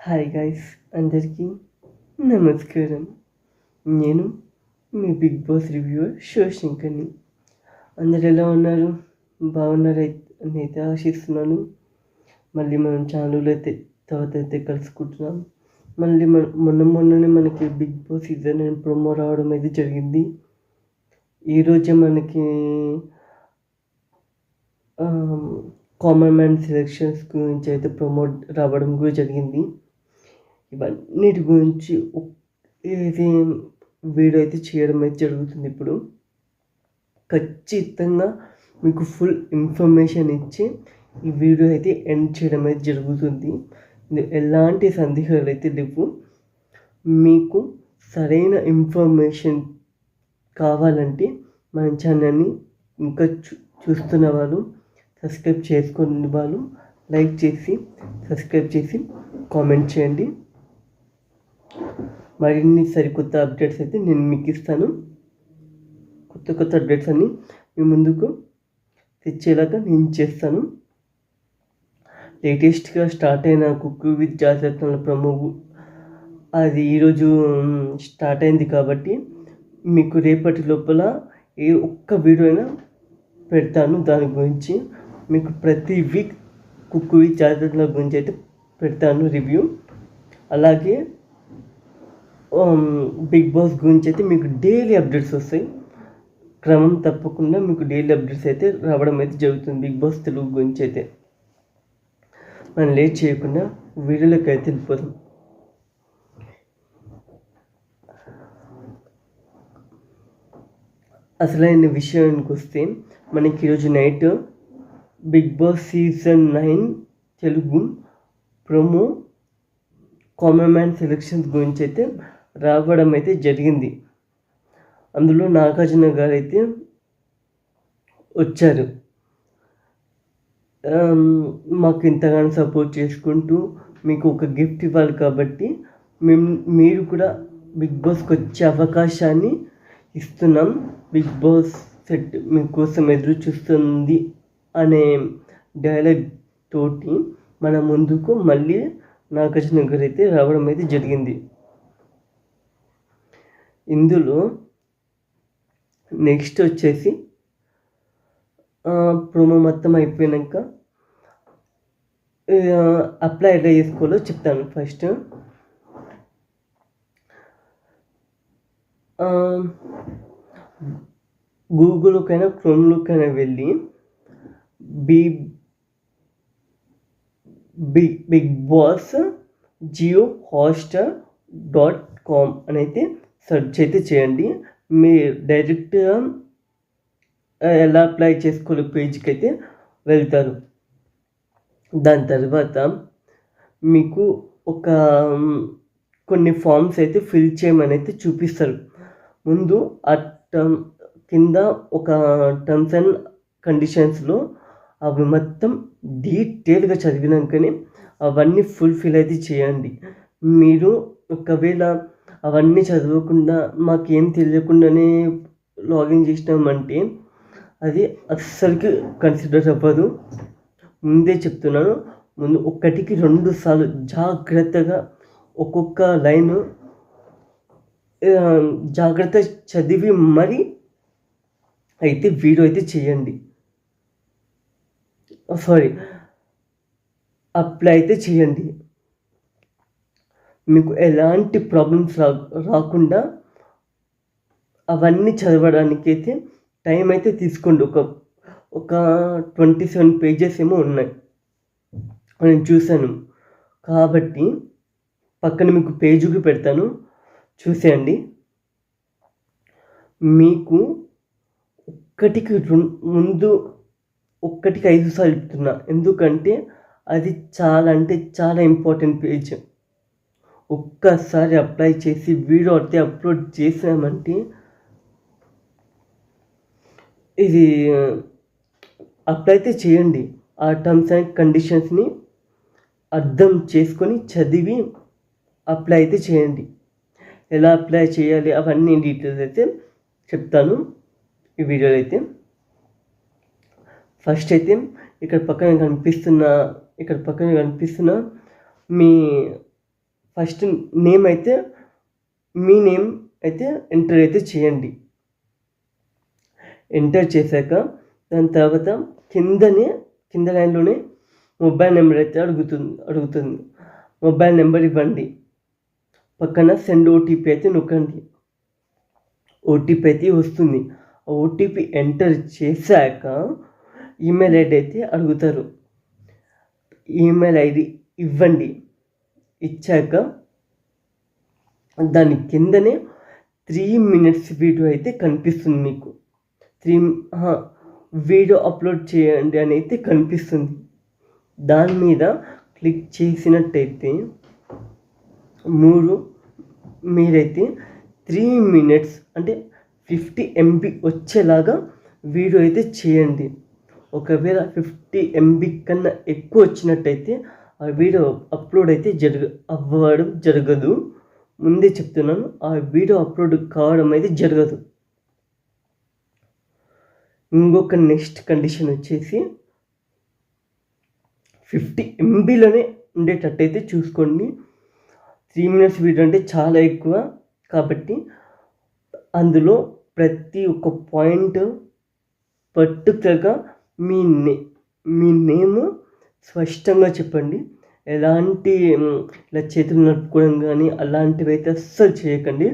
Hi guys, అందరికీ నమస్కారం. నేను మీ బిగ్ బాస్ రివ్యూవర్ శివశంకర్ని. అందరు ఎలా ఉన్నారు? బాగున్నారని అయితే ఆశిస్తున్నాను. మళ్ళీ మనం ఛానల్ తర్వాత అయితే కలుసుకుంటున్నాం. మళ్ళీ మొన్ననే మనకి బిగ్ బాస్ సీజన్ ప్రోమో రావడం అయితే జరిగింది. ఈరోజే మనకి కామన్ మ్యాన్ సెలెక్షన్స్ గురించి అయితే ప్రమోట్ రావడం కూడా జరిగింది. ఇవన్నిటి గురించి ఇది వీడియో అయితే చేయడం అయితే జరుగుతుంది. ఇప్పుడు ఖచ్చితంగా మీకు ఫుల్ ఇన్ఫర్మేషన్ ఇచ్చి ఈ వీడియో అయితే ఎండ్ చేయడం అయితే జరుగుతుంది. ఎలాంటి సందేహాలు అయితే లేవు. మీకు సరైన ఇన్ఫర్మేషన్ కావాలంటే మన ఛానల్ని ఇంకా చూస్తున్న వాళ్ళు, సబ్స్క్రైబ్ చేసుకునే వాళ్ళు లైక్ చేసి సబ్స్క్రైబ్ చేసి కామెంట్ చేయండి. మరిన్ని సరికొత్త అప్డేట్స్ అయితే నేను మీకు ఇస్తాను. కొత్త అప్డేట్స్ అన్నీ మీ ముందుకు తెచ్చేలాగా నేను చేస్తాను. లేటెస్ట్గా స్టార్ట్ అయిన కుక్ విత్ జాతరత్నాల ప్రమో అది ఈరోజు స్టార్ట్ అయింది కాబట్టి మీకు రేపటి లోపల ఏ ఒక్క వీడియో అయినా పెడతాను. దాని గురించి మీకు ప్రతి వీక్ కుక్ విత్ జాతరత్నాల గురించి అయితే పెడతాను రివ్యూ. అలాగే బిగ్ బాస్ గురించి అయితే మీకు డైలీ అప్డేట్స్ వస్తాయి. క్రమం తప్పకుండా మీకు డైలీ అప్డేట్స్ అయితే రావడం అయితే జరుగుతుంది బిగ్ బాస్ తెలుగు గురించి అయితే. మనం లేట్ చేయకుండా వీడియోలోకి అయితే వెళ్ళిపోతాం. అసలైన విషయానికి వస్తే మనకి ఈరోజు night Bigg Boss season 9 Telugu promo common man selections గురించి అయితే రావడం అయితే జరిగింది. అందులో నాగార్జున గారు అయితే వచ్చారు. మాకు ఇంతగానో సపోర్ట్ చేసుకుంటూ మీకు ఒక గిఫ్ట్ ఇవ్వాలి కాబట్టి మీరు కూడా బిగ్ బాస్కి వచ్చే అవకాశాన్ని ఇస్తున్నాం. బిగ్ బాస్ సెట్ మీకోసం ఎదురు చూస్తుంది అనే డైలాగ్ తోటి మన ముందుకు మళ్ళీ నాగార్జున గారు అయితే రావడం అయితే జరిగింది. ఇందులో నెక్స్ట్ వచ్చేసి ప్రోమో మొత్తం అయిపోయాక అప్లై ఎలా చేసుకోవాలో చెప్తాను. ఫస్ట్ గూగుల్కైనా క్రోమ్లోకైనా వెళ్ళి బిగ్ బాస్ జియో హాట్స్టార్.com అని అయితే సెర్చ్ అయితే చేయండి. మీరు డైరెక్ట్గా ఎలా అప్లై చేసుకోవాలి పేజ్కి అయితే వెళ్తారు. దాని తర్వాత మీకు కొన్ని ఫామ్స్ అయితే ఫిల్ చేయమని అయితే చూపిస్తారు. ముందు ఆ కింద ఒక టర్మ్స్ అండ్ కండిషన్స్లో అవి మొత్తం డీటెయిల్గా చదివినాకనే అవన్నీ ఫుల్ఫిల్ అయితే చేయండి. మీరు ఒకవేళ అవన్నీ చదవకుండా మాకేం తెలియకుండానే లాగిన్ చేసినామంటే అది అస్సలకి కన్సిడర్ అవ్వదు. ముందే చెప్తున్నాను. ముందు 1కి 2 సార్లు జాగ్రత్తగా ఒక్కొక్క లైన్ జాగ్రత్త చదివి మరి అయితే వీడియో అయితే చేయండి. అప్లై అయితే చేయండి. మీకు ఎలాంటి ప్రాబ్లమ్స్ రాకుండా అవన్నీ చదవడానికి అయితే టైం అయితే తీసుకోండి. ఒక 27 పేజెస్ ఏమో ఉన్నాయి నేను చూశాను. కాబట్టి పక్కన మీకు పేజీకి పెడతాను, చూసేయండి. మీకు 1కి 5 సార్లు చెప్తున్నా, ఎందుకంటే అది చాలా అంటే చాలా ఇంపార్టెంట్ పేజ్. ఒక్కసారి అప్లై చేసి వీడియో అయితే అప్లోడ్ చేసామంటే ఇది అప్లై అయితే చేయండి. ఆ టర్మ్స్ అండ్ కండిషన్స్ని అర్థం చేసుకొని చదివి అప్లై అయితే చేయండి. ఎలా అప్లై చేయాలి అవన్నీ డీటెయిల్స్ అయితే చెప్తాను ఈ వీడియోలో అయితే. ఫస్ట్ అయితే ఇక్కడ పక్కన కనిపిస్తున్న మీ ఫస్ట్ నేమ్ అయితే మీ నేమ్ అయితే ఎంటర్ అయితే చేయండి. ఎంటర్ చేశాక దాని తర్వాత కింద లైన్లోనే మొబైల్ నెంబర్ అయితే అడుగుతుంది. మొబైల్ నెంబర్ ఇవ్వండి. పక్కన సెండ్ ఓటీపీ అయితే నొక్కండి. ఓటీపీ అయితే వస్తుంది. ఆ ఓటీపీ ఎంటర్ చేశాక ఈమెయిల్ ఐడి అయితే అడుగుతారు. ఈమెయిల్ ఐడి ఇవ్వండి. ఇచ్చాక దాని కిందనే 3 minutes వీడియో అయితే కనిపిస్తుంది మీకు. వీడియో అప్లోడ్ చేయండి అని అయితే కనిపిస్తుంది. దాని మీద క్లిక్ చేసినట్టయితే మీరైతే 3 minutes అంటే 50 MB వచ్చేలాగా వీడియో అయితే చేయండి. ఒకవేళ 50 MB కన్నా ఎక్కువ వచ్చినట్టయితే ఆ వీడియో అప్లోడ్ అయితే అవ్వడం జరగదు. ముందే చెప్తున్నాను, ఆ వీడియో అప్లోడ్ కావడం అయితే జరగదు. ఇంకొక నెక్స్ట్ కండిషన్ వచ్చేసి 50 MBలోనే ఉండేటట్టయితే చూసుకోండి. 3 minutes వీడియో అంటే చాలా ఎక్కువ కాబట్టి అందులో ప్రతి ఒక్క పాయింట్ పర్టికులర్గా మీ నేమ్ స్పష్టంగా చెప్పండి. ఎలాంటి ఇలా చేతులు నడుపుకోవడం కానీ అలాంటివి అయితే అస్సలు చేయకండి.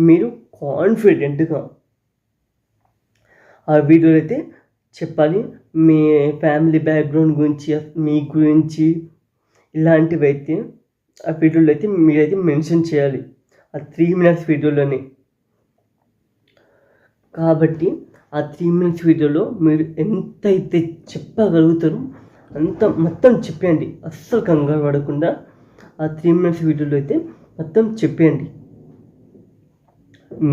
మీరు కాన్ఫిడెంట్గా ఆ వీడియోలో అయితే చెప్పాలి. మీ ఫ్యామిలీ బ్యాక్గ్రౌండ్ గురించి, మీ గురించి ఇలాంటివి అయితే ఆ వీడియోలో అయితే మీరైతే మెన్షన్ చేయాలి ఆ 3 minutes వీడియోలోనే. కాబట్టి ఆ 3 minutes వీడియోలో మీరు ఎంతైతే చెప్పగలుగుతారో అంత మొత్తం చెప్పేయండి. అస్సలు కంగారు పడకుండా ఆ 3 minutes వీడియోలో అయితే మొత్తం చెప్పేయండి.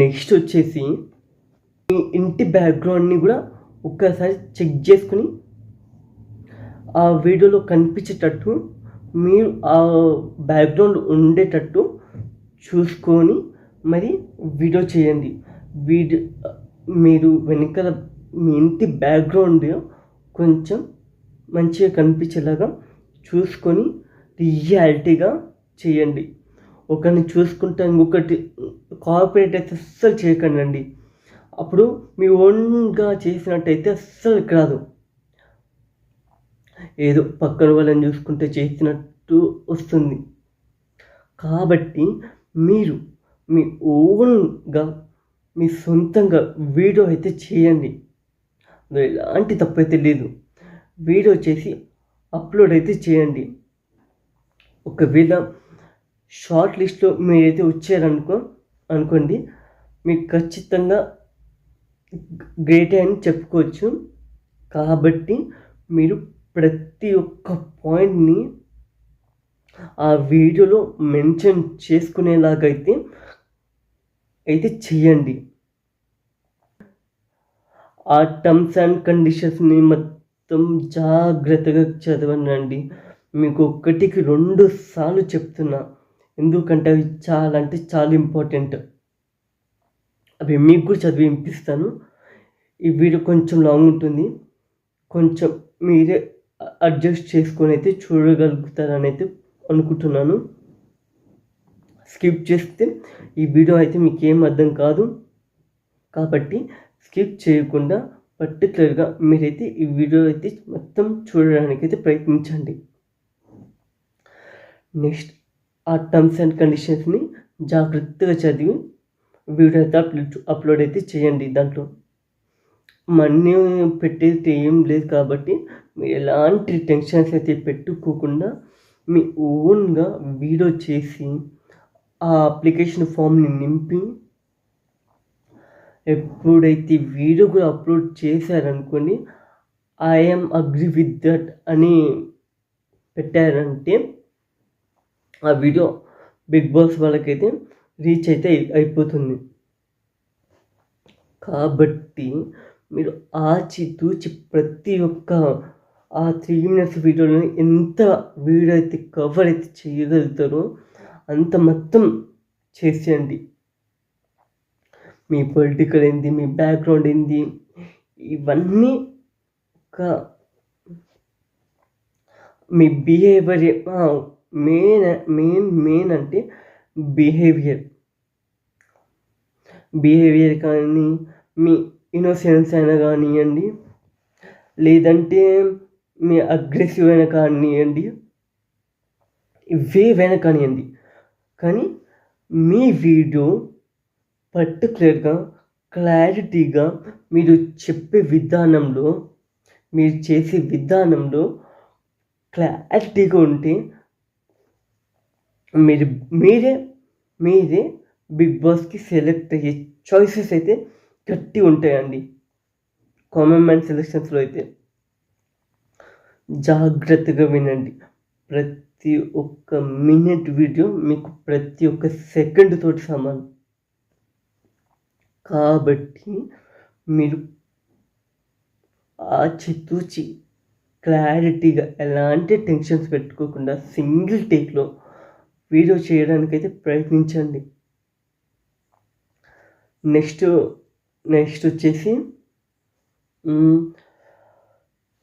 నెక్స్ట్ వచ్చేసి మీ ఇంటి బ్యాక్గ్రౌండ్ని కూడా ఒక్కసారి చెక్ చేసుకుని ఆ వీడియోలో కనిపించేటట్టు మీరు ఆ బ్యాక్గ్రౌండ్ ఉండేటట్టు చూసుకొని మరి వీడియో చేయండి. మీరు వెనకాల మీ ఇంటి బ్యాక్గ్రౌండ్ కొంచెం మంచిగా కనిపించేలాగా చూసుకొని రియాలిటీగా చేయండి. ఒకరిని చూసుకుంటా ఇంకొకటి కార్పొరేట్ అయితే అస్సలు చేయకండి. అప్పుడు మీ ఓన్గా చేసినట్టయితే అస్సలు రాదు. ఏదో పక్కన వాళ్ళని చూసుకుంటే చేసినట్టు వస్తుంది. కాబట్టి మీరు మీ ఓన్గా మీ సొంతంగా వీడియో అయితే చేయండి. ఎలాంటి తప్పైతే లేదు. వీడియో చేసి అప్లోడ్ అయితే చేయండి. ఒకవేళ షార్ట్ లిస్ట్లో మీరైతే అనుకోండి, మీకు ఖచ్చితంగా గ్రేట్ అని చెప్పుకోవచ్చు. కాబట్టి మీరు ప్రతి ఒక్క పాయింట్ని ఆ వీడియోలో మెన్షన్ చేసుకునేలాగైతే చేయండి. ఆ టర్మ్స్ అండ్ కండిషన్స్ని మొత్తం జాగ్రత్తగా చదవండి. మీకు 1కి 2 సార్లు చెప్తున్నా, ఎందుకంటే అవి చాలా అంటే చాలా ఇంపార్టెంట్. అవి మీకు కూడా చదివి వినిపిస్తాను. ఈ వీడియో కొంచెం లాంగ్ ఉంటుంది. కొంచెం మీరే అడ్జస్ట్ చేసుకొని అయితే చూడగలుగుతారని అయితే అనుకుంటున్నాను. స్కిప్ చేస్తే ఈ వీడియో అయితే మీకు ఏం అర్థం కాదు. కాబట్టి స్కిప్ చేయకుండా పర్టికులర్గా మీరైతే ఈ వీడియో అయితే మొత్తం చూడడానికైతే ప్రయత్నించండి. నెక్స్ట్ ఆ టర్మ్స్ అండ్ కండిషన్స్ని జాగ్రత్తగా చదివి వీడియో అయితే అప్లోడ్ అయితే చేయండి. దాంట్లో మనీ పెట్టేది ఏం లేదు కాబట్టి మీరు ఎలాంటి టెన్షన్స్ అయితే పెట్టుకోకుండా మీ ఓన్గా వీడియో చేసి ఆ అప్లికేషన్ ఫామ్ని నింపి ఎప్పుడైతే వీడియో కూడా అప్లోడ్ చేశారనుకోండి, ఐఎమ్ అగ్రీ విత్ దట్ అని పెట్టారంటే ఆ వీడియో బిగ్ బాస్ వాళ్ళకైతే రీచ్ అయితే అయిపోతుంది. కాబట్టి మీరు ఆచితూచి ప్రతి ఒక్క ఆ 3 minutes వీడియోని ఎంత వీడియో అయితే కవర్ అయితే చేయగలుగుతారో అంత మొత్తం చేసేయండి. మీ పొలిటికల్ ఏంది, మీ బ్యాక్గ్రౌండ్ ఏంది, ఇవన్నీ మీ బిహేవియర్ మెయిన్ అంటే బిహేవియర్ కానీ, మీ ఇన్నోసెన్స్ అయినా కానివ్వండి, లేదంటే మీ అగ్రెసివ్ అయినా కానివ్వండి, ఇవేవైనా కానివ్వండి, కానీ మీ వీడియో పర్టికులర్గా క్లారిటీగా మీరు చెప్పే విధానంలో, మీరు చేసే విధానంలో క్లారిటీగా ఉంటే మీరే బిగ్ బాస్కి సెలెక్ట్ అయ్యే చాయిసెస్ అయితే గట్టి ఉంటాయండి. కామన్ మ్యాన్ సెలెక్షన్స్లో అయితే జాగ్రత్తగా వినండి. ప్రతి ఒక్క మినిట్ వీడియో మీకు ప్రతి ఒక్క సెకండ్ తోటి సమానం. కాబట్టి మీరు ఆచితూచి క్లారిటీగా ఎలాంటి టెన్షన్స్ పెట్టుకోకుండా సింగిల్ టేక్లో వీడియో చేయడానికైతే ప్రయత్నించండి. నెక్స్ట్ వచ్చేసి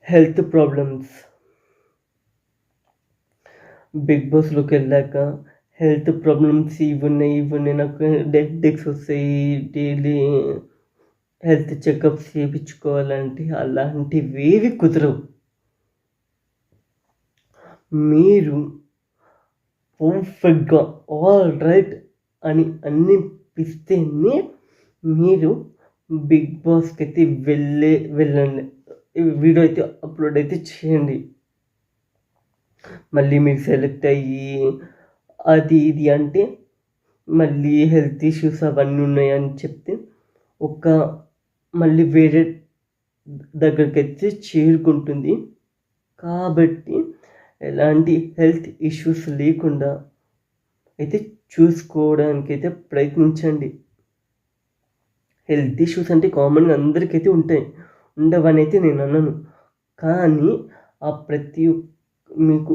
హెల్త్ ప్రాబ్లమ్స్. బిగ్ బాస్లోకి వెళ్ళాక హెల్త్ ప్రాబ్లమ్స్ ఇవి ఉన్నాయి, నాకు డెక్స్ వస్తాయి, డైలీ హెల్త్ చెకప్స్ చేయించుకోవాలంటే అలాంటివేవి కుదరవు. మీరు పర్ఫెక్ట్గా ఆల్ రైట్ అని అనిపిస్తేనే మీరు బిగ్ బాస్కి అయితే వెళ్ళండి, వీడియో అయితే అప్లోడ్ అయితే చేయండి. మళ్ళీ మీరు సెలెక్ట్ అయ్యి అది ఇది అంటే మళ్ళీ హెల్త్ ఇష్యూస్ అవన్నీ ఉన్నాయని చెప్తే మళ్ళీ వేరే దగ్గరికి అయితే చేరుకుంటుంది. కాబట్టి ఎలాంటి హెల్త్ ఇష్యూస్ లేకుండా అయితే చూసుకోవడానికైతే ప్రయత్నించండి. హెల్త్ ఇష్యూస్ అంటే కామన్గా అందరికైతే ఉంటాయి, ఉండవని అయితే నేను అన్నాను. కానీ మీకు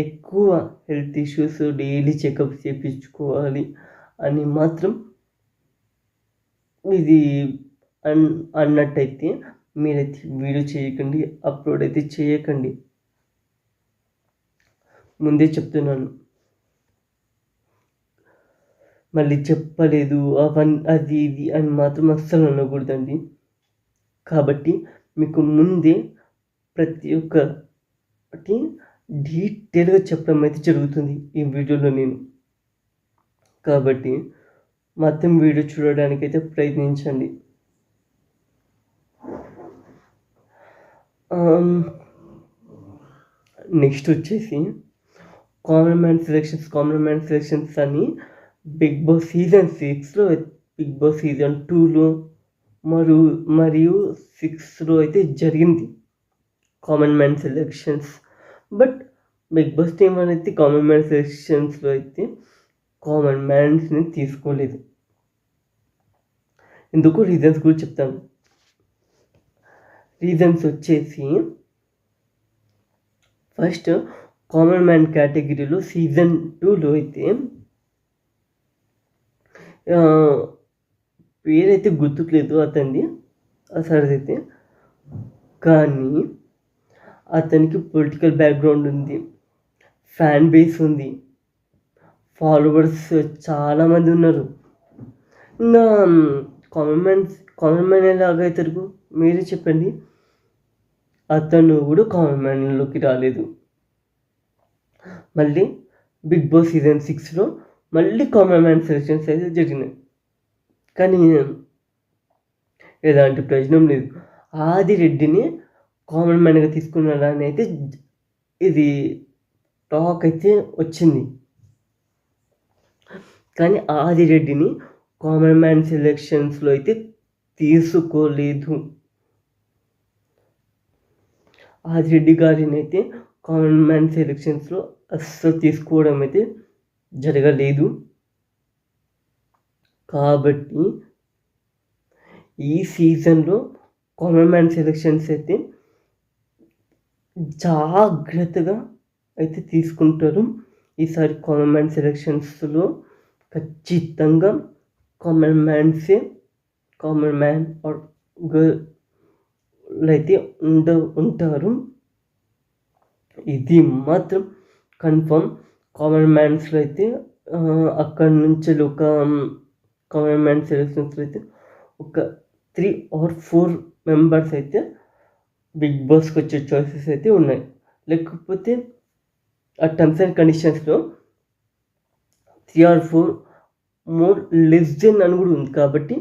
ఎక్కువ హెల్త్ ఇష్యూస్ డైలీ చెకప్ చేయించుకోవాలి అని మాత్రం ఇది అన్నట్టయితే మీరైతే వీడియో చేయకండి, అప్లోడ్ అయితే చేయకండి. ముందే చెప్తున్నాను. మళ్ళీ చెప్పలేదు అది ఇది అని మాత్రం అస్సలు అనకూడదండి. కాబట్టి మీకు ముందే ప్రతి ఒక్కటి డీటెయిల్గా చెప్పడం అయితే జరుగుతుంది ఈ వీడియోలో నేను. కాబట్టి మొత్తం వీడియో చూడడానికైతే ప్రయత్నించండి. నెక్స్ట్ వచ్చేసి కామన్ మ్యాన్ సెలెక్షన్స్ అని బిగ్ బాస్ సీజన్ 6లో, బిగ్ బాస్ సీజన్ 2లో మరియు 6లో అయితే జరిగింది common man selections. But Bigg Boss team అనేది కామన్ మ్యాన్ సెలెక్షన్స్లో అయితే కామన్ మ్యాన్స్ని తీసుకోలేదు. ఎందుకు రీజన్స్ కూడా చెప్తాను. రీజన్స్ వచ్చేసి ఫస్ట్ కామన్ మ్యాన్ కేటగిరీలో సీజన్ 2లో అయితే పేరైతే గుర్తుకులేదు అతనిది, సరిదైతే. కానీ అతనికి పొలిటికల్ బ్యాక్గ్రౌండ్ ఉంది, ఫ్యాన్ బేస్ ఉంది, ఫాలోవర్స్ చాలామంది ఉన్నారు. ఇంకా కామన్ మ్యాన్ ఎలాగైతారు మీరే చెప్పండి. అతను కూడా కామన్ మ్యాన్లోకి రాలేదు. మళ్ళీ బిగ్ బాస్ సీజన్ 6లో మళ్ళీ కామన్ మ్యాన్ సెలెక్షన్స్ అయితే జరిగినాయి. కానీ ఎలాంటి ప్రయోజనం లేదు. ఆదిరెడ్డిని కామన్ మ్యాన్గా తీసుకున్నాడని అయితే ఇది టాక్ అయితే వచ్చింది. కానీ ఆదిరెడ్డిని కామన్ మ్యాన్ సెలెక్షన్స్లో అయితే తీసుకోలేదు. ఆదిరెడ్డి గారిని అయితే కామన్ మ్యాన్ సెలెక్షన్స్లో అస్సలు తీసుకోవడం అయితే జరగలేదు. కాబట్టి ఈ సీజన్లో కామన్ మ్యాన్ సెలెక్షన్స్ అయితే జాగ్రత్తగా అయితే తీసుకుంటారు. ఈసారి కామన్ మ్యాన్ సెలెక్షన్స్లో ఖచ్చితంగా కామన్ మ్యాన్ ఆర్ గర్ల్ అయితే ఉంటారు. ఇది మాత్రం కన్ఫర్మ్. కామన్ మ్యాన్స్లో అయితే అక్కడి నుంచి ఒక కామన్ మ్యాన్ సెలక్షన్స్లో అయితే ఒక 3 or 4 మెంబర్స్ అయితే బిగ్ బాస్కి వచ్చే చాయిసెస్ అయితే ఉన్నాయి. లేకపోతే ఆ టర్మ్స్ అండ్ కండిషన్స్లో 3 or 4 మోర్ లెస్ దెన్ అని కూడా ఉంది. కాబట్టి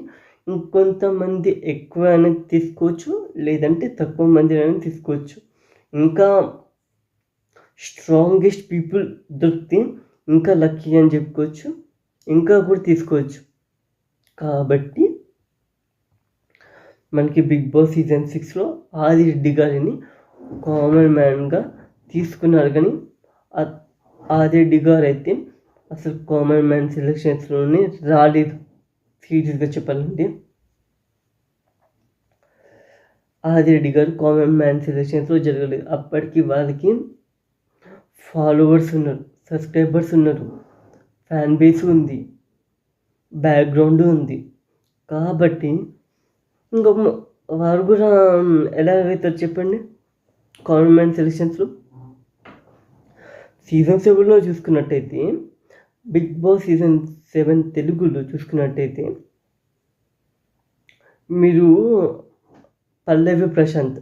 ఇంకొంతమంది ఎక్కువ అయినా తీసుకోవచ్చు, లేదంటే తక్కువ మంది అయినా తీసుకోవచ్చు. ఇంకా స్ట్రాంగెస్ట్ పీపుల్ దొరికితే ఇంకా లక్కీ అని చెప్పుకోవచ్చు, ఇంకా కూడా తీసుకోవచ్చు. కాబట్టి మనకి బిగ్ బాస్ సీజన్ 6లో ఆదిరెడ్డి గారిని కామన్ మ్యాన్గా తీసుకున్నారు. కానీ ఆదిరెడ్డి గారు అయితే అసలు కామన్ మ్యాన్ సెలక్షన్స్లోనే రాలేదు. సీరియస్గా చెప్పాలంటే ఆదిరెడ్డి గారు కామన్ మ్యాన్ సెలక్షన్స్లో జరగలేదు. అప్పటికి వాళ్ళకి ఫాలోవర్స్ ఉన్నారు, సబ్స్క్రైబర్స్ ఉన్నారు, ఫ్యాన్ బేస్ ఉంది, బ్యాక్గ్రౌండ్ ఉంది. కాబట్టి ఇంకా వారు కూడా ఎలా అవుతారు చెప్పండి కామన్ మ్యాన్ సెలక్షన్స్లో. సీజన్ 7లో చూసుకున్నట్టయితే బిగ్ బాస్ సీజన్ 7 తెలుగులో చూసుకున్నట్టయితే మీరు పల్లవి ప్రశాంత్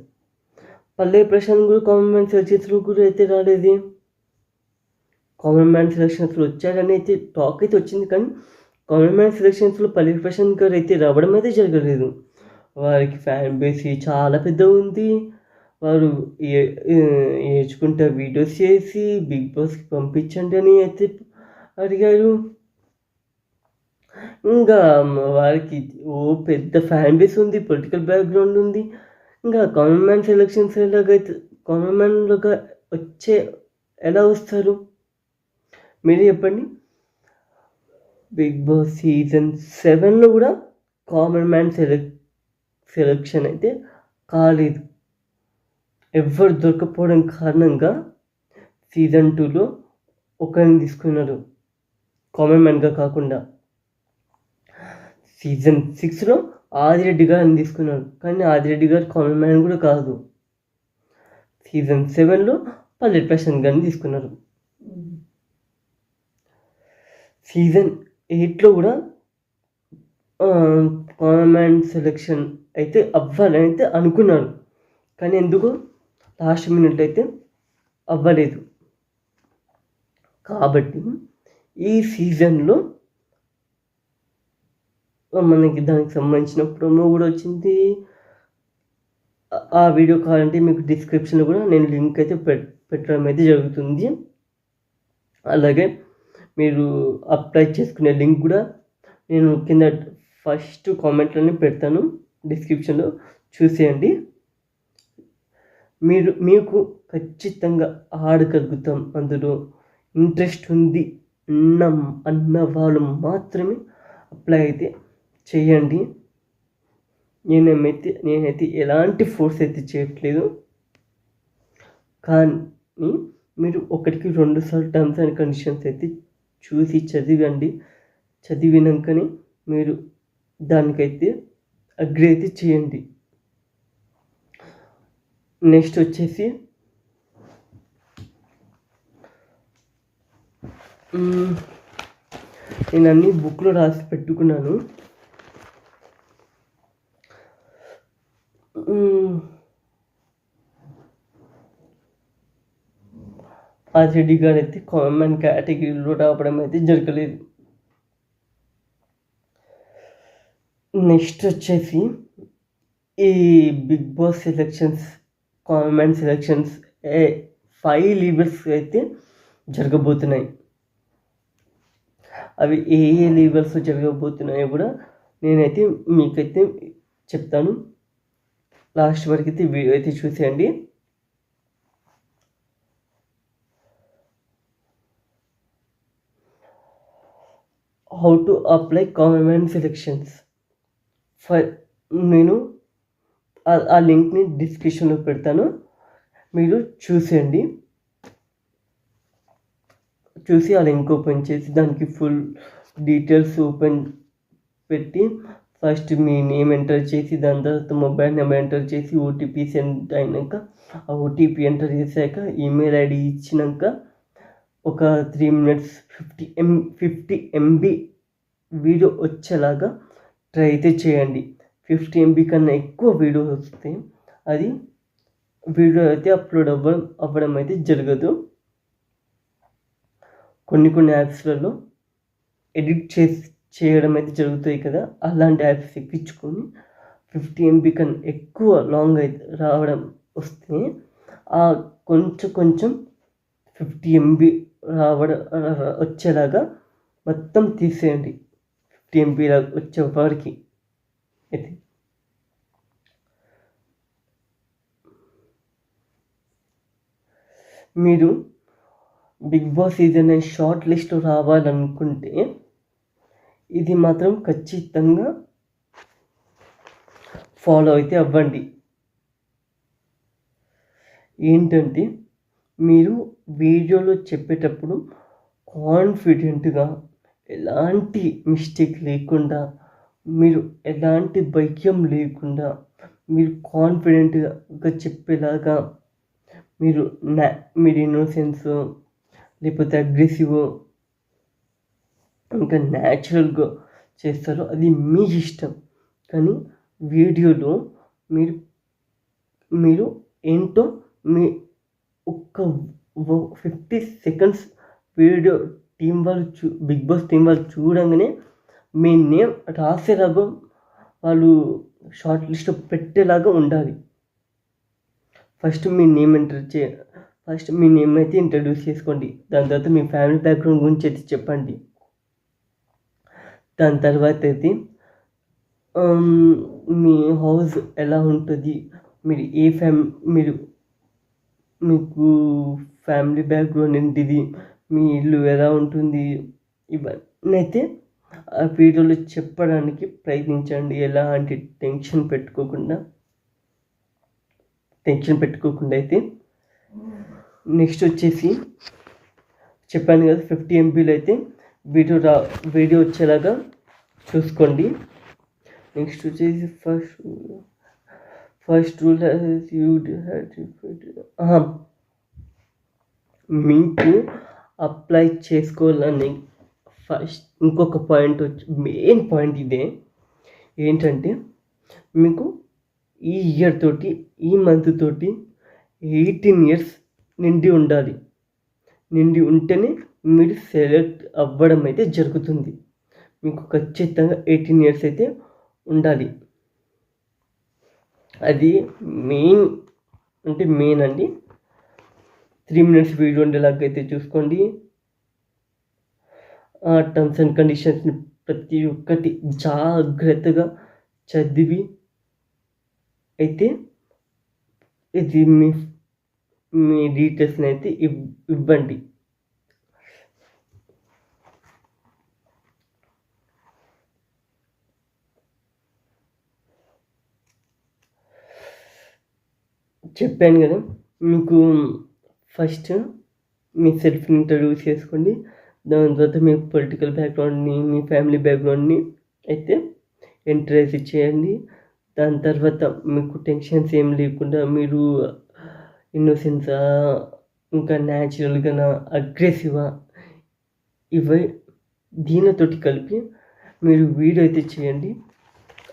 కూడా కామన్ మ్యాన్ సెలక్షన్స్లో కూడా అయితే రాలేదు. కామన్ మ్యాన్ సెలక్షన్స్లో వచ్చారని అయితే టాక్ అయితే వచ్చింది, కానీ కామన్ మ్యాన్ సెలక్షన్స్లో పల్లవి ప్రశాంత్ గారు అయితే రావడం అయితే జరగలేదు. వారికి ఫ్యాన్ బేస్ చాలా పెద్దగా ఉంది. వారు ఏడ్చుకుంటా వీడియోస్ చేసి బిగ్ బాస్కి పంపించండి అని అయితే అడిగారు. ఇంకా వారికి పెద్ద ఫ్యాన్ బేస్ ఉంది, పొలిటికల్ బ్యాక్గ్రౌండ్ ఉంది. ఇంకా కామన్ మ్యాన్ సెలక్షన్స్ ఎలాగైతే కామన్ మ్యాన్లోగా ఎలా వస్తారు మీరు చెప్పండి. బిగ్ బాస్ సీజన్ 7లో కూడా కామన్ మ్యాన్ సెలక్షన్ అయితే కాలేదు. ఎవరు దొరకపోవడం కారణంగా సీజన్ 2లో ఒకరిని తీసుకున్నారు కామన్ మ్యాన్గా కాకుండా. సీజన్ 6లో ఆదిరెడ్డి గారిని తీసుకున్నారు, కానీ ఆదిరెడ్డి గారు కామన్ మ్యాన్ కూడా కాదు. సీజన్ 7లో పల్లె ప్రశాంత్ గారిని తీసుకున్నారు. సీజన్ 8లో కూడా కామన్ మ్యాన్ సెలెక్షన్ అయితే అవ్వాలని అయితే అనుకున్నారు, కానీ ఎందుకు లాస్ట్ మినిట్ అయితే అవ్వలేదు. కాబట్టి ఈ సీజన్లో మనకి దానికి సంబంధించిన ప్రోమో కూడా వచ్చింది. ఆ వీడియో కావాలంటే మీకు డిస్క్రిప్షన్లో కూడా నేను లింక్ అయితే పెట్టడం అయితే జరుగుతుంది. అలాగే మీరు అప్లై చేసుకునే లింక్ కూడా నేను కింద ఫస్ట్ కామెంట్లోనే పెడతాను, డిస్క్రిప్షన్లో చూసేయండి. మీకు ఖచ్చితంగా ఆడగలుగుతాం, అందులో ఇంట్రెస్ట్ ఉంది అన్న వాళ్ళు మాత్రమే అప్లై అయితే చేయండి. నేనైతే ఎలాంటి ఫోర్స్ అయితే చేయట్లేదు, కానీ మీరు 1కి 2 సార్లు టర్మ్స్ అండ్ కండిషన్స్ అయితే చూసి చదివినాకనే మీరు దానికైతే అగ్రి అయితే చేయండి. నెక్స్ట్ వచ్చేసి నేను అన్ని బుక్లో రాసి పెట్టుకున్నాను. ఆదిరెడ్డి గారు అయితే కామన్ కేటగిరీలో రావడం అయితే జరగలేదు. నెక్స్ట్ వచ్చేసి ఈ Bigg Boss selections common selections 5 levels అయితే జరగబోతున్నాయి. అవి ఏ లెవెల్స్ జరగబోతున్నాయో కూడా నేనైతే మీకైతే చెప్తాను. లాస్ట్ వరకు అయితే వీడియో అయితే చూసేయండి. How to apply common man selections నేను ఆ లింక్ని డిస్క్రిప్షన్లో పెడతాను, మీరు చూసేయండి. చూసి ఆ లింక్ ఓపెన్ చేసి దానికి ఫుల్ డీటెయిల్స్ ఓపెన్ పెట్టి ఫస్ట్ మీ నేమ్ ఎంటర్ చేసి దాని తర్వాత మొబైల్ నెంబర్ ఎంటర్ చేసి ఓటీపీ సెండ్ అయినాక ఆ ఓటీపీ ఎంటర్ చేశాక ఈమెయిల్ ఐడి ఇచ్చినాక ఒక 3 మినిట్స్ 50 MB వీడియో వచ్చేలాగా ట్రై అయితే చేయండి. 50 MB కన్నా ఎక్కువ వీడియో వస్తే అది వీడియో అయితే అప్లోడ్ అవ్వడం అయితే జరగదు. కొన్ని యాప్స్లలో ఎడిట్ చేయడం అయితే జరుగుతాయి కదా, అలాంటి యాప్స్ ఎక్కించుకొని 50 MB కన్నా ఎక్కువ లాంగ్ అయితే రావడం వస్తే కొంచెం 50 MB వచ్చేలాగా మొత్తం తీసేయండి. 50 MB వచ్చేవారికి అయితే మీరు Bigg Boss season short list రావాలనుకుంటే ఇది మాత్రం ఖచ్చితంగా ఫాలో అయితే అవ్వండి. ఏంటంటే మీరు వీడియోలో చెప్పేటప్పుడు కాన్ఫిడెంట్గా, ఎలాంటి మిస్టేక్ లేకుండా, మీరు ఎలాంటి భయం లేకుండా మీరు కాన్ఫిడెంట్గా చెప్పేలాగా మీరు ఇన్నోసెన్స్ లేకపోతే అగ్రెసివ్ ఇంకా న్యాచురల్గా చేస్తారో అది మీ ఇష్టం. కానీ వీడియోలో మీరు ఏంటో మీ ఒక్క 50 seconds video Bigg Boss team వాళ్ళు చూడంగానే మీ నేమ్ రాసేలాగా వాళ్ళు షార్ట్ లిస్ట్ పెట్టేలాగా ఉండాలి. ఫస్ట్ మీ నేమ్ అయితే ఇంట్రడ్యూస్ చేసుకోండి. దాని తర్వాత మీ ఫ్యామిలీ బ్యాక్గ్రౌండ్ గురించి అయితే చెప్పండి. దాని తర్వాత అయితే మీ హౌస్ ఎలా ఉంటుంది, మీకు ఫ్యామిలీ బ్యాక్గ్రౌండ్ ఏంటిది, మీ ఇల్లు ఎలా ఉంటుంది, ఇవన్నీ అయితే ఆ వీడియోలో చెప్పడానికి ప్రయత్నించండి. ఎలాంటి టెన్షన్ పెట్టుకోకుండా అయితే. నెక్స్ట్ వచ్చేసి చెప్పాను కదా, 50 MBలో అయితే వీడియో వచ్చేలాగా చూసుకోండి. నెక్స్ట్ వచ్చేసి ఫస్ట్ రూల్ మీకు అప్లై చేసుకోవాలని ఇంకొక పాయింట్ మెయిన్ పాయింట్ ఇదే. ఏంటంటే మీకు ఈ ఇయర్ తోటి, ఈ మంత్ తోటి 18 years నిండి ఉండాలి. నిండి ఉంటేనే మీరు సెలెక్ట్ అవ్వడం అయితే జరుగుతుంది. మీకు ఖచ్చితంగా 18 years అయితే ఉండాలి. అది మెయిన్ అండి. 3 minutes వీడియో ఉండేలాగా అయితే చూసుకోండి. టర్మ్స్ అండ్ కండిషన్స్ని ప్రతి ఒక్కటి జాగ్రత్తగా చదివి అయితే ఇది మీ డీటెయిల్స్ని అయితే ఇవ్వండి. చెప్పాను కదా, మీకు ఫస్ట్ మీ సెల్ఫ్ని ఇంట్రడ్యూస్ చేసుకోండి. దాని తర్వాత మీ పొలిటికల్ బ్యాక్గ్రౌండ్ని, మీ ఫ్యామిలీ బ్యాక్గ్రౌండ్ని అయితే ఎంట్రైజ్ చేయండి. దాని తర్వాత మీకు టెన్షన్స్ ఏం లేకుండా మీరు ఇన్నోసెన్సా, ఇంకా న్యాచురల్గా అగ్రెసివా, దీనితోటి కలిపి మీరు వీడియో అయితే చేయండి.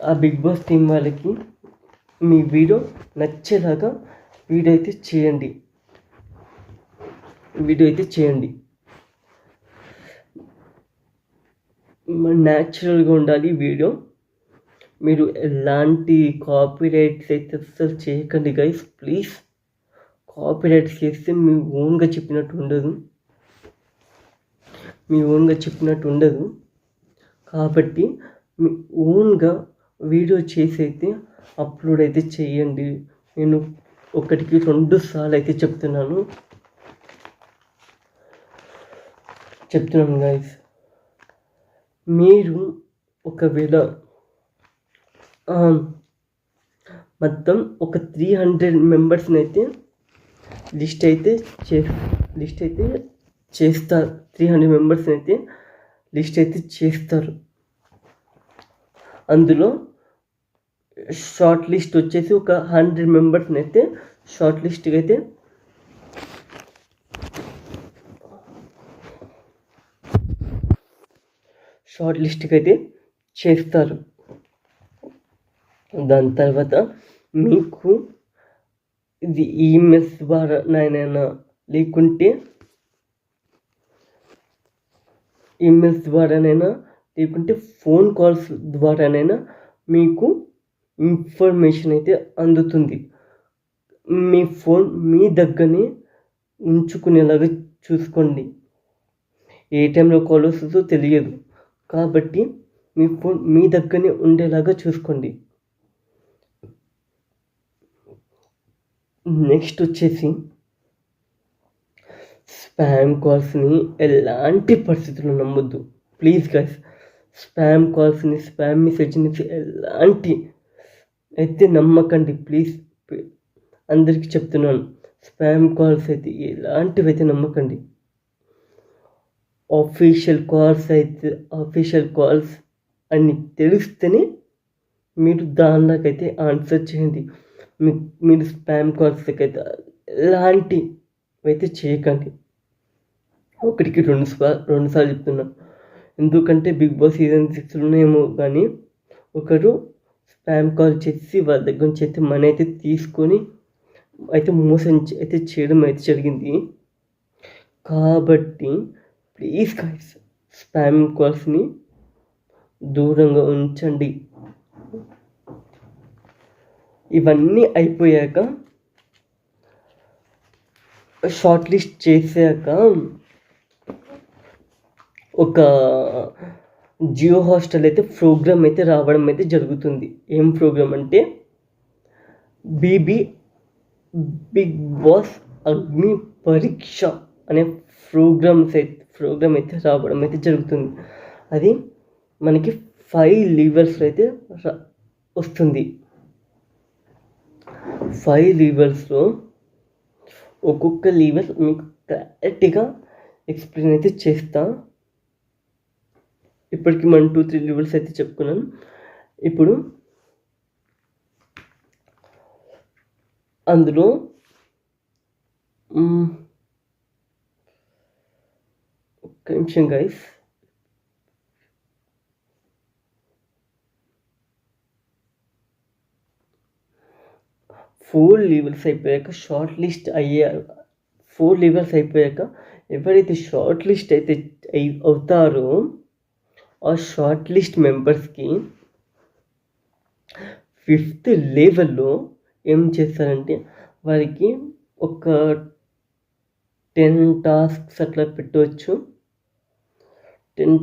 ఆ బిగ్ బాస్ టీం వాళ్ళకి మీ వీడియో నచ్చేలాగా వీడియో అయితే చేయండి. న్యాచురల్గా ఉండాలి వీడియో. మీరు ఎలాంటి కాపీరైట్స్ అయితే అస్సలు చేయకండి గైస్, ప్లీజ్. కాపీరైట్స్ చేస్తే మీ ఓన్గా చెప్పినట్టు ఉండదు. కాబట్టి మీ ఓన్గా వీడియో చేసి అయితే అప్లోడ్ అయితే చేయండి. నేను 1కి 2 సార్లు అయితే చెప్తున్నాను గైస్. మీరు ఒకవేళ మొత్తం ఒక 300 మెంబర్స్ని అయితే లిస్ట్ అయితే చేస్తారు. 300 మెంబర్స్ని అయితే లిస్ట్ అయితే చేస్తారు. అందులో షార్ట్ లిస్ట్ వచ్చేసి ఒక 100 మెంబర్స్ని అయితే షార్ట్ లిస్ట్కి అయితే షార్ట్ లిస్ట్కి అయితే చేస్తారు. దాని తర్వాత మీకు ఇది ఈమెయిల్స్ ద్వారానైనా లేకుంటే ఫోన్ కాల్స్ ద్వారానైనా మీకు ఇన్ఫర్మేషన్ అయితే అందుతుంది. మీ ఫోన్ మీ దగ్గరనే ఉంచుకునేలాగా చూసుకోండి. ఏ టైంలో కాల్ వస్తుందో తెలియదు కాబట్టి మీ ఫోన్ మీ దగ్గరనే ఉండేలాగా చూసుకోండి. నెక్స్ట్ వచ్చేసి స్పామ్ కాల్స్ని ఎలాంటి పరిస్థితుల్లో నమ్మొద్దు. ప్లీజ్ గైస్, స్పామ్ కాల్స్ని, స్పామ్ మెసేజ్ని ఎలాంటి అయితే నమ్మకండి. ప్లీజ్ అందరికీ చెప్తున్నాను, స్పామ్ కాల్స్ అయితే ఎలాంటివి అయితే నమ్మకండి. ఆఫీషియల్ కాల్స్ అని తెలిస్తేనే మీరు దానిలోకైతే ఆన్సర్ చేయండి. మీరు స్పామ్ కాల్స్కి అయితే ఎలాంటివి అయితే చేయకండి. ఒకటికి రెండు సార్లు చెప్తున్నా, ఎందుకంటే బిగ్ బాస్ సీజన్ 6లోనే ఏమో కానీ ఒకరు స్పామ్ కాల్ చేసి వాళ్ళ దగ్గర నుంచి అయితే మనీ అయితే తీసుకొని అయితే మోసం అయితే చేయడం అయితే జరిగింది. కాబట్టి ప్లీజ్ గైస్, స్పామ్ కాల్స్ని దూరంగా ఉంచండి. ఇవన్నీ అయిపోయాక, షార్ట్ లిస్ట్ చేసాక ఒక జియో హాస్టల్ అయితే ప్రోగ్రామ్ అయితే రావడం అయితే జరుగుతుంది. ఏం ప్రోగ్రామ్ అంటే బిగ్ బాస్ అగ్ని పరీక్ష అనే ప్రోగ్రామ్ అయితే రావడం అయితే జరుగుతుంది. అది మనకి 5 లెవెల్స్ అయితే వస్తుంది. 5 లెవెల్స్లో ఒక్కొక్క లెవెల్ మీకు క్లారిటీగా ఎక్స్ప్లెయిన్ అయితే చేస్తా. ఇప్పటికి మనం 2-3 లెవెల్స్ అయితే చెప్పుకున్నాను. ఇప్పుడు అందులో ఒక్క నిమిషం గైస్, ఫోర్ లెవెల్స్ అయిపోయాక ఎవరైతే షార్ట్ లిస్ట్ అయితే అవుతారో ఆ షార్ట్ లిస్ట్ మెంబర్స్కి 5th లెవెల్లో ఏం చేస్తారంటే వారికి ఒక 10 టాస్క్స్ అట్లా పెట్టవచ్చు. 10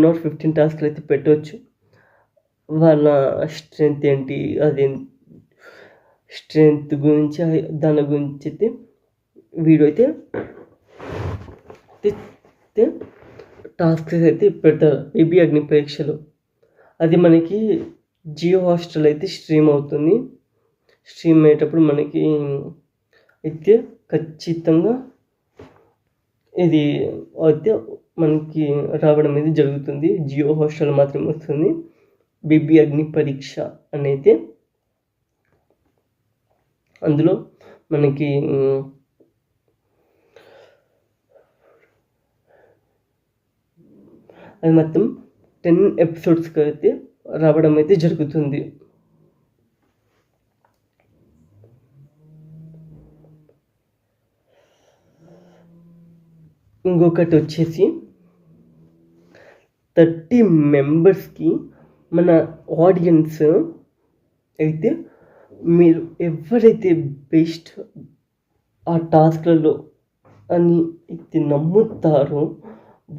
or 15 టాస్క్లు అయితే పెట్టవచ్చు. వాళ్ళ స్ట్రెంగ్త్ ఏంటి, అది స్ట్రెంగ్త్ గురించి దాని గురించి అయితే వీడియో అయితే టాస్క్స్ అయితే పెడతారు బేబీ అగ్ని పరీక్షలో. అది మనకి జియో హాస్టల్ అయితే స్ట్రీమ్ అవుతుంది. స్ట్రీమ్ అయ్యేటప్పుడు మనకి అయితే ఖచ్చితంగా ఇది అయితే మనకి రావడం అనేది జరుగుతుంది. జియో హాస్టల్ మాత్రమే వస్తుంది బేబీ అగ్ని పరీక్ష అనేది. అందులో మనకి అది మొత్తం 10 ఎపిసోడ్స్కి అయితే రావడం అయితే జరుగుతుంది. ఇంకొకటి వచ్చేసి 30 మెంబర్స్కి మన ఆడియన్స్ అయితే మీరు ఎవరైతే బెస్ట్ ఆ టాస్క్లలో అని అయితే నమ్ముతారో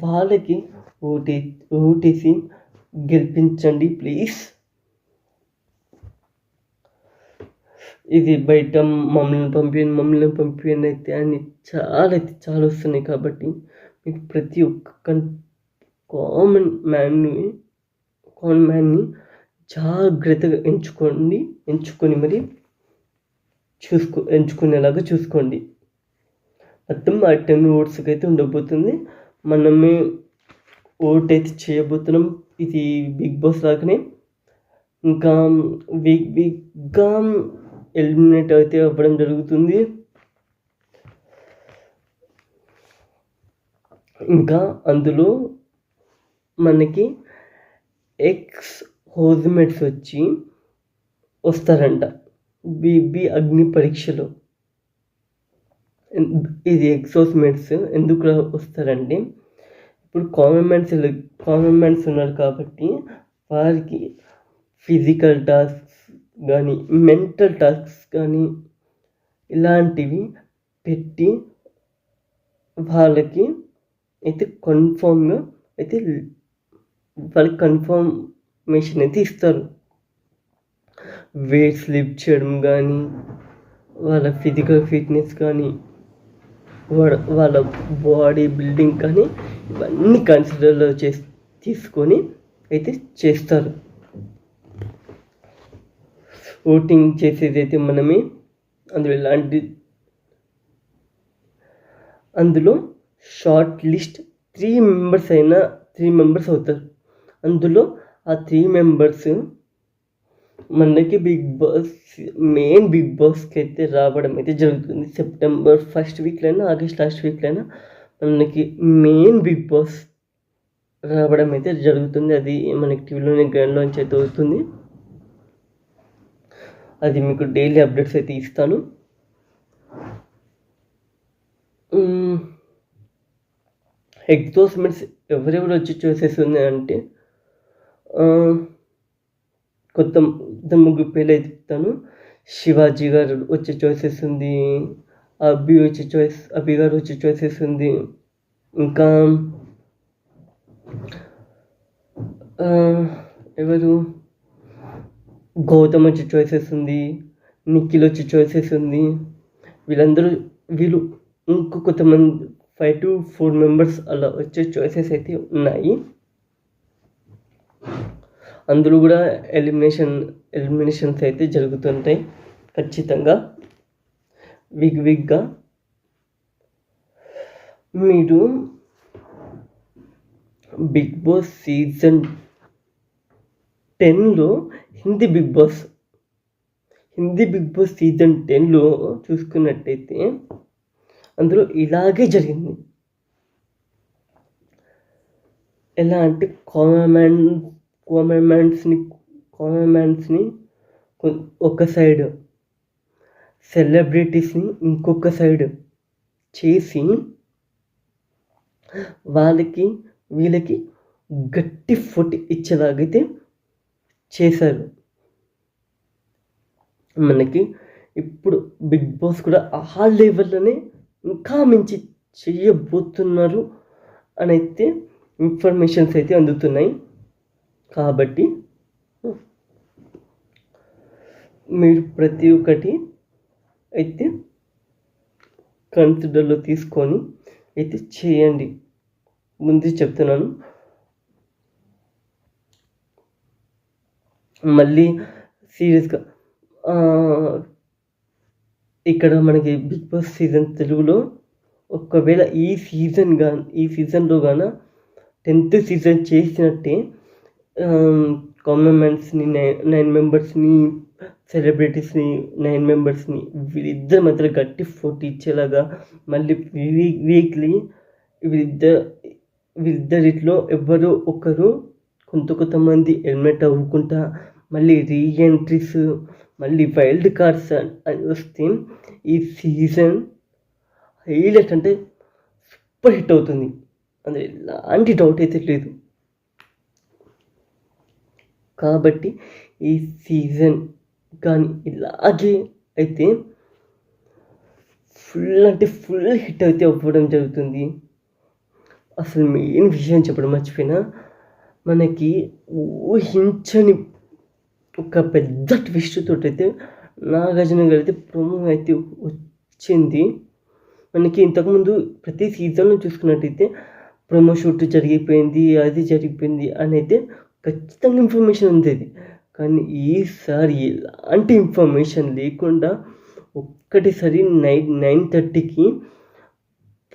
వాళ్ళకి ఓటేసి గెలిపించండి ప్లీజ్. ఇది బయట మమ్మల్ని పంపియండి అయితే అని చాలా వస్తున్నాయి. కాబట్టి మీకు ప్రతి ఒక్క కామన్ మ్యాన్ని జాగ్రత్తగా ఎంచుకొని మరి ఎంచుకునేలాగా చూసుకోండి. మొత్తం ఆ 10 ఓట్స్కి అయితే ఉండబోతుంది. మనమే ఓట్ అయితే చేయబోతున్నాం. ఇది బిగ్ బాస్ లాగానే ఇంకా వీక్గా ఎలిమినేట్ అయితే అవ్వడం జరుగుతుంది. ఇంకా అందులో మనకి ఎక్స్ హౌస్మేట్స్ వస్తారంట బీబీ అగ్ని పరీక్షలో. ఇది ఎక్స్ హౌస్మేట్స్ ఎందుకు వస్తారంటే, ఇప్పుడు కామన్ మ్యాన్స్ ఉన్నారు కాబట్టి వారికి ఫిజికల్ టాస్క్స్ కానీ మెంటల్ టాస్క్స్ కానీ ఇలాంటివి పెట్టి వాళ్ళకి అయితే కన్ఫామ్గా అయితే వాళ్ళకి కన్ఫర్మేషన్ అయితే ఇస్తారు. వెయిట్స్ లిఫ్ట్ చేయడం కానీ వాళ్ళ ఫిజికల్ ఫిట్నెస్ కానీ వాళ్ళ బాడీ బిల్డింగ్ కానీ ఇవన్నీ కన్సిడర్లో తీసుకొని అయితే చేస్తారు. ఓటింగ్ చేసేది అయితే మనమే. అందులో షార్ట్ లిస్ట్ 3 మెంబర్స్ అవుతారు. అందులో ఆ 3 మెంబర్స్ మనకి మెయిన్ బిగ్ బాస్కి అయితే రావడం అయితే జరుగుతుంది. సెప్టెంబర్ 1st వీక్లైనా ఆగస్ట్ లాస్ట్ వీక్లైనా మనకి మెయిన్ బిగ్ బాస్ రావడం అయితే జరుగుతుంది. అది మనకి టీవీలోనే గ్రాండ్ లాంచ్ అయితే అవుతుంది. అది మీకు డైలీ అప్డేట్స్ అయితే ఇస్తాను. ఎగ్జాస్మెంట్స్ ఎవరెవరు వచ్చి చూసేస్తుంది అంటే కొత్త ముగ్గురు పేర్లు అయితే చెప్తాను. శివాజీ గారు వచ్చే చాయిసెస్ ఉంది, అభి గారు వచ్చే చాయిసెస్ ఉంది, ఇంకా ఎవరు గౌతమ్ వచ్చే చాయిసెస్ ఉంది, నిఖిల్ వచ్చే చాయిసెస్ ఉంది. వీళ్ళు ఇంకో కొంతమంది 5 to 4 మెంబర్స్ అలా వచ్చే చాయిసెస్ అయితే ఉన్నాయి. అందులో కూడా ఎలిమినేషన్స్ అయితే జరుగుతుంటాయి ఖచ్చితంగా వీక్గా. మీరు బిగ్ బాస్ సీజన్ 10లో హిందీ బిగ్ బాస్ సీజన్ 10లో చూసుకున్నట్టయితే అందులో ఇలాగే జరిగింది. ఎలా అంటే కామన్ మ్యాన్స్ని ఒక సైడ్, సెలబ్రిటీస్ని ఇంకొక సైడ్ చేసి వీళ్ళకి గట్టి ఫుట్ ఇచ్చేలాగైతే చేశారు. మనకి ఇప్పుడు బిగ్ బాస్ కూడా ఆ లెవెల్లోనే ఇంకా మించి చేయబోతున్నారు అని అయితే ఇన్ఫర్మేషన్స్ అయితే అందుతున్నాయి. కాబట్టి మీరు ప్రతి ఒక్కటి అయితే కన్సిడర్లో తీసుకొని అయితే చేయండి. ముందు చెప్తున్నాను. మళ్ళీ సీరియస్గా ఇక్కడ మనకి బిగ్ బాస్ సీజన్ తెలుగులో ఒకవేళ ఈ సీజన్లో గాన 10th సీజన్ చేసినట్టే కామన్ మ్యాన్స్ని 9 మెంబర్స్ని, సెలబ్రిటీస్ని 9 మెంబర్స్ని వీళ్ళిద్దరి మధ్యలో గట్టి పోటీ ఇచ్చేలాగా మళ్ళీ వీక్లీ వీళ్ళిద్దరిలో ఎవరో ఒకరు కొంతమంది ఎలిమినేట్ అవ్వకుండా మళ్ళీ రీఎంట్రీస్, మళ్ళీ వైల్డ్ కార్డ్స్ అని వస్తే ఈ సీజన్ హైలైట్ అంటే సూపర్ హిట్ అవుతుంది. అందులో ఎలాంటి డౌట్ అయితే లేదు. కాబట్టి ఈ సీజన్ కానీ ఇలాగే అయితే ఫుల్ హిట్ అయితే అవ్వడం జరుగుతుంది. అసలు మెయిన్ విషయం చెప్పడం మర్చిపోయినా, మనకి ఊహించని ఒక పెద్ద ట్విస్ట్ తోటైతే నాగార్జున గారు అయితే ప్రోమో అయితే వచ్చింది. మనకి ఇంతకుముందు ప్రతి సీజన్లో చూసుకున్నట్టయితే ప్రోమో షూట్ జరిగిపోయింది, అది జరిగిపోయింది అని అయితే ఖచ్చితంగా ఇన్ఫర్మేషన్ ఉండేది. కానీ ఈసారి ఎలాంటి ఇన్ఫర్మేషన్ లేకుండా ఒక్కటిసారి 9:30కి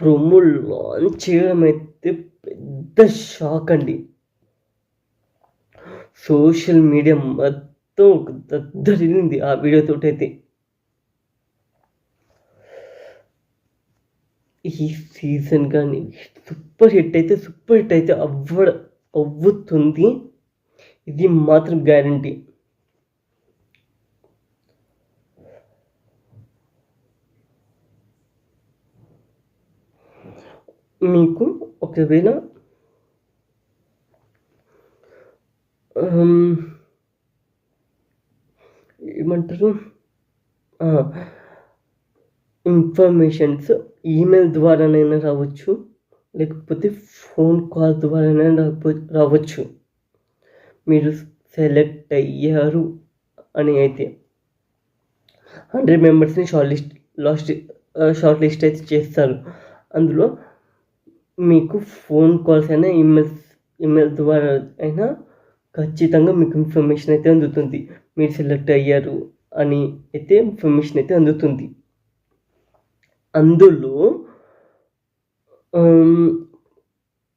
ప్రోమో లాంచ్ చేయడం అయితే పెద్ద షాక్ అండి. సోషల్ మీడియా మొత్తం దద్దరిల్లింది ఆ వీడియోతోటైతే. ఈ సీజన్ కానీ సూపర్ హిట్ అయితే అవుతుంది. ఇది మాత్రం గ్యారంటీ. మీకు ఒకవేళ ఏమంటారు ఇన్ఫర్మేషన్స్ ఈమెయిల్ ద్వారానైనా రావచ్చు, లేకపోతే ఫోన్ కాల్ ద్వారానైనా రావచ్చు. మీరు సెలెక్ట్ అయ్యారు అని అయితే 100 మెంబర్స్ని షార్ట్ లిస్ట్ అయితే చేస్తారు. అందులో మీకు ఫోన్ కాల్స్ అయినా ఈమెయిల్ ద్వారా అయినా ఖచ్చితంగా మీకు ఇన్ఫర్మేషన్ అయితే అందుతుంది. మీరు సెలెక్ట్ అయ్యారు అని అయితే ఇన్ఫర్మేషన్ అయితే అందుతుంది. అందులో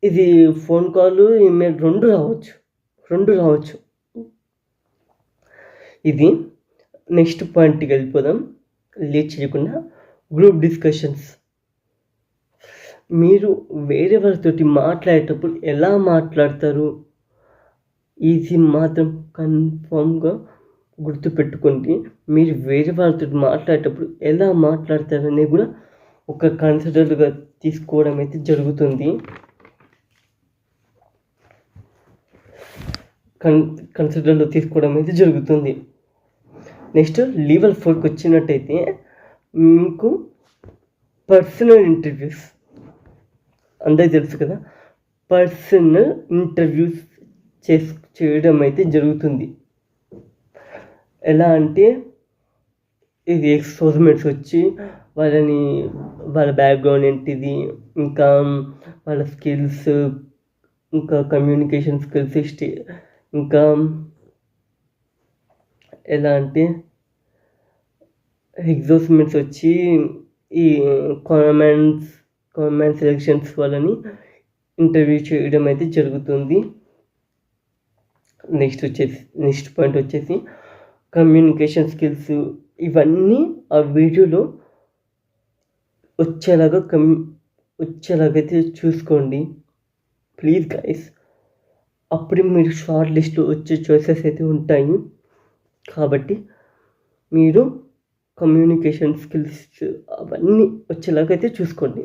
ఇది ఫోన్ కాల్, ఈమెయిల్ రెండు రావచ్చు. ఇది నెక్స్ట్ పాయింట్కి వెళ్ళిపోదాం. లేట్ చేయకుండా గ్రూప్ డిస్కషన్స్. మీరు వేరే వాళ్ళతోటి మాట్లాడేటప్పుడు ఎలా మాట్లాడతారు, ఇది మాత్రం కన్ఫామ్గా గుర్తుపెట్టుకోండి. మీరు వేరే వాళ్ళతో మాట్లాడేటప్పుడు ఎలా మాట్లాడతారనేది కూడా ఒక కన్సిడర్గా తీసుకోవడం అయితే జరుగుతుంది. కన్సిడర్లో తీసుకోవడం అయితే జరుగుతుంది. నెక్స్ట్ లెవెల్ 4కి వచ్చినట్టయితే మీకు పర్సనల్ ఇంటర్వ్యూస్. అందరికీ తెలుసు కదా, పర్సనల్ ఇంటర్వ్యూస్ చేయడం అయితే జరుగుతుంది. ఎలా అంటే ఇది ఎక్స్పోజ్మెంట్స్ వచ్చి వాళ్ళ బ్యాక్గ్రౌండ్ ఏంటిది, ఇంకా వాళ్ళ స్కిల్స్, ఇంకా కమ్యూనికేషన్ స్కిల్స్, ఇంకా ఎలా అంటే ఎగ్జాస్మెంట్స్ వచ్చి ఈ కామన్ సెలెక్షన్స్ వాళ్ళని ఇంటర్వ్యూ చేయడం అయితే జరుగుతుంది. నెక్స్ట్ పాయింట్ వచ్చేసి కమ్యూనికేషన్ స్కిల్స్. ఇవన్నీ ఆ వీడియోలో వచ్చేలాగైతే చూసుకోండి ప్లీజ్ గైస్. అప్పుడు మీరు షార్ట్ లిస్ట్లో వచ్చే చాయిసెస్ అయితే ఉంటాయి. కాబట్టి మీరు కమ్యూనికేషన్ స్కిల్స్ అవన్నీ వచ్చేలాగైతే చూసుకోండి.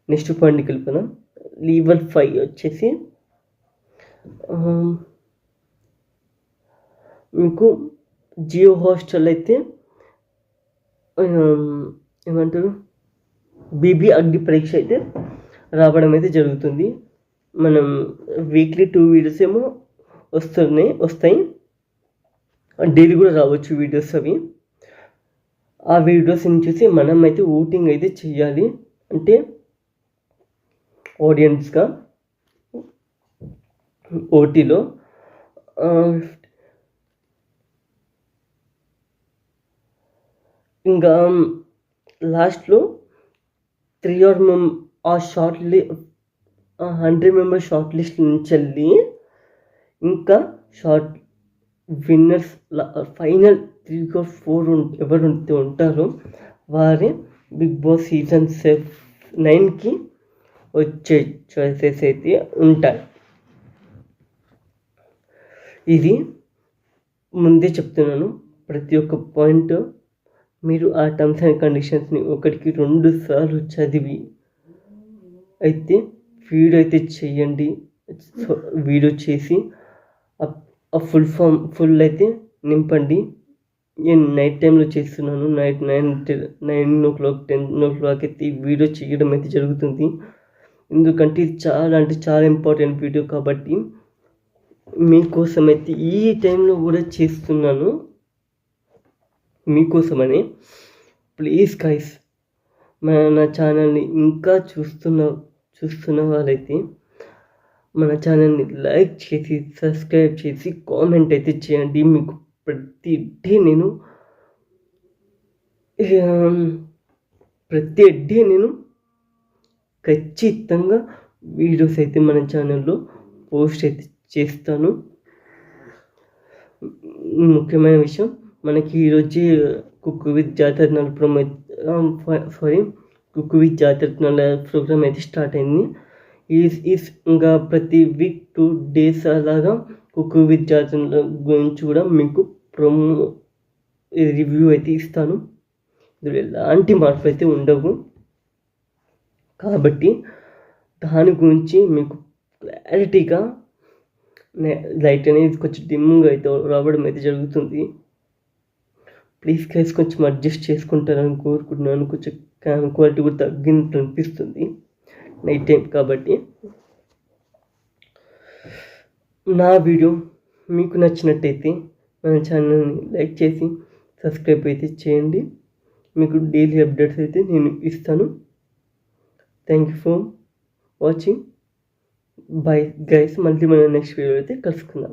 నెక్స్ట్ పాయింట్కి వెళ్ళిపోదాం. లెవెల్ 5 వచ్చేసి మీకు జియో హాస్టల్ అయితే ఏమంటారు బీబీ అగ్ని పరీక్ష అయితే రావడం అయితే జరుగుతుంది. మనం వీక్లీ 2 వీడియోస్ ఏమో వస్తాయి. డైలీ కూడా రావచ్చు వీడియోస్. అవి ఆ వీడియోస్ని చూసి మనం అయితే ఓటింగ్ అయితే చేయాలి. అంటే ఆడియన్స్గా ఓటీలో ఇంకా లాస్ట్లో 3 or ఆ 100 మెంబర్ షార్ట్ లిస్ట్ నుంచి వెళ్ళి ఇంకా విన్నర్స్ ఫైనల్ 3 or 4 ఎవరు ఉంటారో వారే బిగ్ బాస్ సీజన్ 9కి వచ్చే చాయిసెస్ అయితే ఉంటాయి. ఇది ముందే చెప్తున్నాను. ప్రతి ఒక్క పాయింట్ మీరు ఆ టర్మ్స్ అండ్ కండిషన్స్ని 1కి 2 సార్లు చదివి అయితే వీడియో అయితే చేయండి. వీడియో చేసి ఆ ఫుల్ అయితే నింపండి. నేను నైట్ టైంలో చేస్తున్నాను. నైట్ 9 o'clock 10 o'clock అయితే ఈ వీడియో చేయడం అయితే జరుగుతుంది. ఎందుకంటే ఇది చాలా ఇంపార్టెంట్ వీడియో కాబట్టి మీకోసం అయితే ఈ టైంలో కూడా చేస్తున్నాను, మీకోసమని. ప్లీజ్ గైస్, మన ఛానల్ని ఇంకా చూస్తున్న వాళ్ళైతే మన ఛానల్ని లైక్ చేసి సబ్స్క్రైబ్ చేసి కామెంట్ అయితే చేయండి. మీకు ప్రతి డే నేను ఖచ్చితంగా వీడియోస్ అయితే మన ఛానల్లో పోస్ట్ అయితే చేస్తాను. ముఖ్యమైన విషయం, మనకి ఈరోజు కుక్ విత్ జాతర నడపడం కుక్ విత్ జాతరత్నాల ప్రోగ్రామ్ అయితే స్టార్ట్ అయింది. ఇంకా ప్రతి వీక్ 2 days అలాగా కుక్ విత్ జాతరల గురించి కూడా మీకు రివ్యూ అయితే ఇస్తాను. ఇందులో ఎలాంటి మార్పులు అయితే ఉండవు. కాబట్టి దాని గురించి మీకు క్లారిటీగా లైట్ అనేది కొంచెం డిమ్గా అయితే రావడం అయితే జరుగుతుంది. ప్లీజ్ గైస్ కొంచెం అడ్జస్ట్ చేసుకుంటారని కోరుకుంటున్నాను. కొంచెం క్వాలిటీ కూడా తగ్గినట్టు అనిపిస్తుంది నైట్ టైం కాబట్టి. నా వీడియో మీకు నచ్చినట్టయితే మన ఛానల్ని లైక్ చేసి సబ్స్క్రైబ్ అయితే చేయండి. మీకు డైలీ అప్డేట్స్ అయితే నేను ఇస్తాను. Thank you for watching. Bye guys, మళ్ళీ మనం నెక్స్ట్ వీడియో అయితే కలుసుకుందాం.